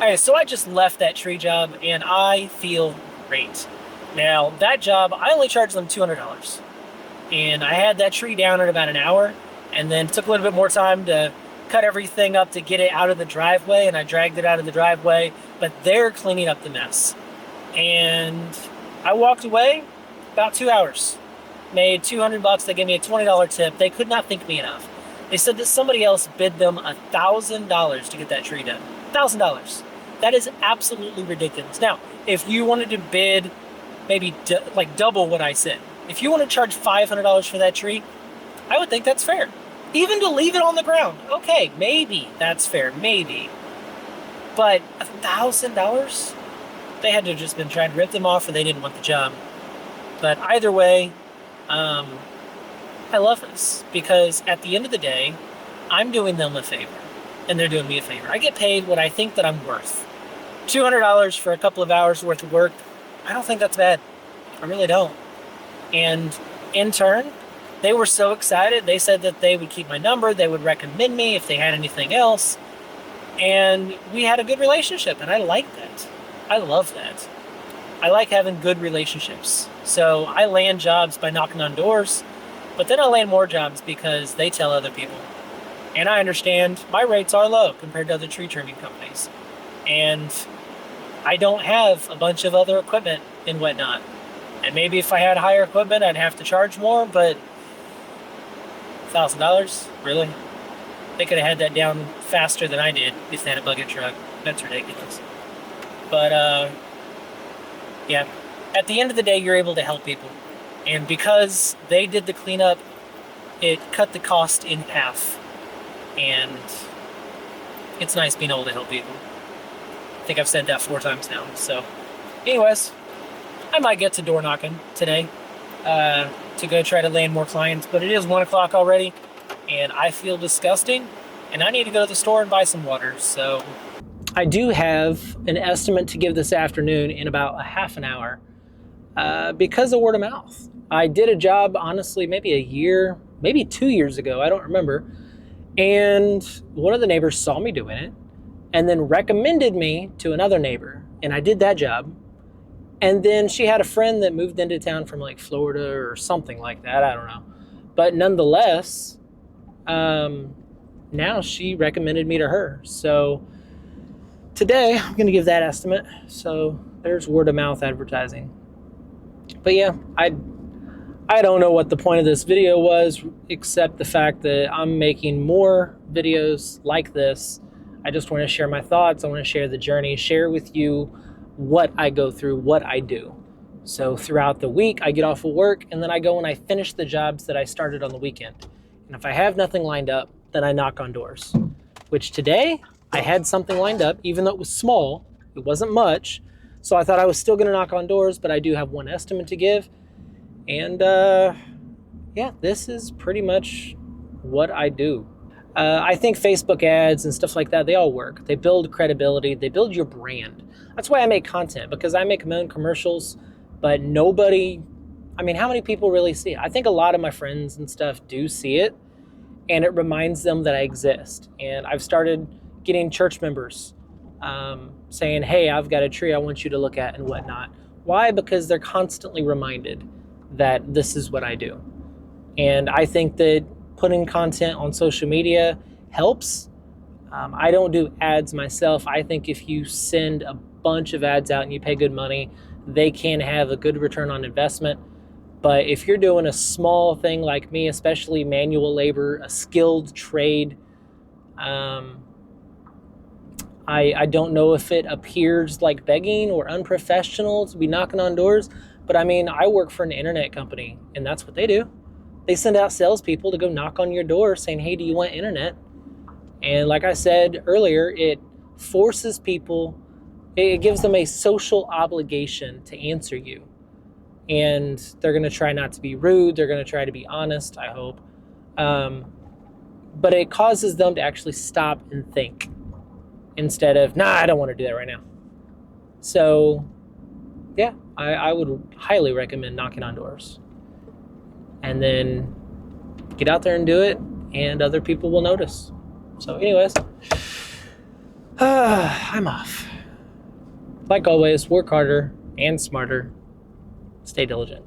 Alright, so I just left that tree job and I feel great. Now, that job, I only charged them $200. And I had that tree down in about an hour, and then took a little bit more time to cut everything up to get it out of the driveway, and I dragged it out of the driveway, but they're cleaning up the mess. And I walked away about 2 hours. Made $200. They gave me a $20 tip. They could not thank me enough. They said that somebody else bid them $1,000 to get that tree done. $1,000. That is absolutely ridiculous. Now, if you wanted to bid maybe like double what I said, if you want to charge $500 for that tree, I would think that's fair. Even to leave it on the ground, okay, maybe that's fair, maybe. But $1,000? They had to have just been trying to rip them off, or they didn't want the job. But either way, I love this, because at the end of the day, I'm doing them a favor, and they're doing me a favor. I get paid what I think that I'm worth. $200 for a couple of hours worth of work, I don't think that's bad. I really don't. And in turn, they were so excited. They said that they would keep my number. They would recommend me if they had anything else. And we had a good relationship, and I like that. I love that. I like having good relationships. So I land jobs by knocking on doors, but then I land more jobs because they tell other people. And I understand my rates are low compared to other tree trimming companies. And I don't have a bunch of other equipment and whatnot. And maybe if I had higher equipment, I'd have to charge more, but $1,000? Really? They could have had that down faster than I did if they had a bucket truck. That's ridiculous. But, yeah. At the end of the day, you're able to help people. And because they did the cleanup, it cut the cost in half. And it's nice being able to help people. I think I've said that 4 times now. So, anyways, I might get to door knocking today to go try to land more clients, but it is 1 o'clock already, and I feel disgusting, and I need to go to the store and buy some water. So I do have an estimate to give this afternoon in about a half an hour because of word of mouth. I did a job, honestly, maybe a year, maybe 2 years ago, I don't remember, and one of the neighbors saw me doing it and then recommended me to another neighbor, and I did that job. And then she had a friend that moved into town from like Florida or something like that. I don't know. But nonetheless, now she recommended me to her. So today I'm going to give that estimate. So there's word of mouth advertising. But yeah, I don't know what the point of this video was, except the fact that I'm making more videos like this. I just want to share my thoughts. I want to share the journey, share with you what I go through, what I do. So throughout the week, I get off of work, and then I go and I finish the jobs that I started on the weekend. And if I have nothing lined up, then I knock on doors. Which today, I had something lined up, even though it was small, it wasn't much. So I thought I was still gonna knock on doors, but I do have one estimate to give. And yeah, this is pretty much what I do. I think Facebook ads and stuff like that, they all work. They build credibility, they build your brand. That's why I make content, because I make my own commercials, but nobody, I mean, how many people really see it? I think a lot of my friends and stuff do see it, and it reminds them that I exist. And I've started getting church members saying, hey, I've got a tree I want you to look at and whatnot. Why? Because they're constantly reminded that this is what I do. And I think that putting content on social media helps. I don't do ads myself. I think if you send a bunch of ads out and you pay good money, they can have a good return on investment. But if you're doing a small thing like me, especially manual labor, a skilled trade, I don't know if it appears like begging or unprofessional to be knocking on doors, but I mean, I work for an internet company, and that's what they do. They send out salespeople to go knock on your door saying, hey, do you want internet? And like I said earlier, it forces people, it gives them a social obligation to answer you. And they're going to try not to be rude. They're going to try to be honest, I hope. But it causes them to actually stop and think instead of, nah, I don't want to do that right now. So yeah, I would highly recommend knocking on doors. And then get out there and do it, and other people will notice. So anyways, I'm off. Like always, work harder and smarter. Stay diligent.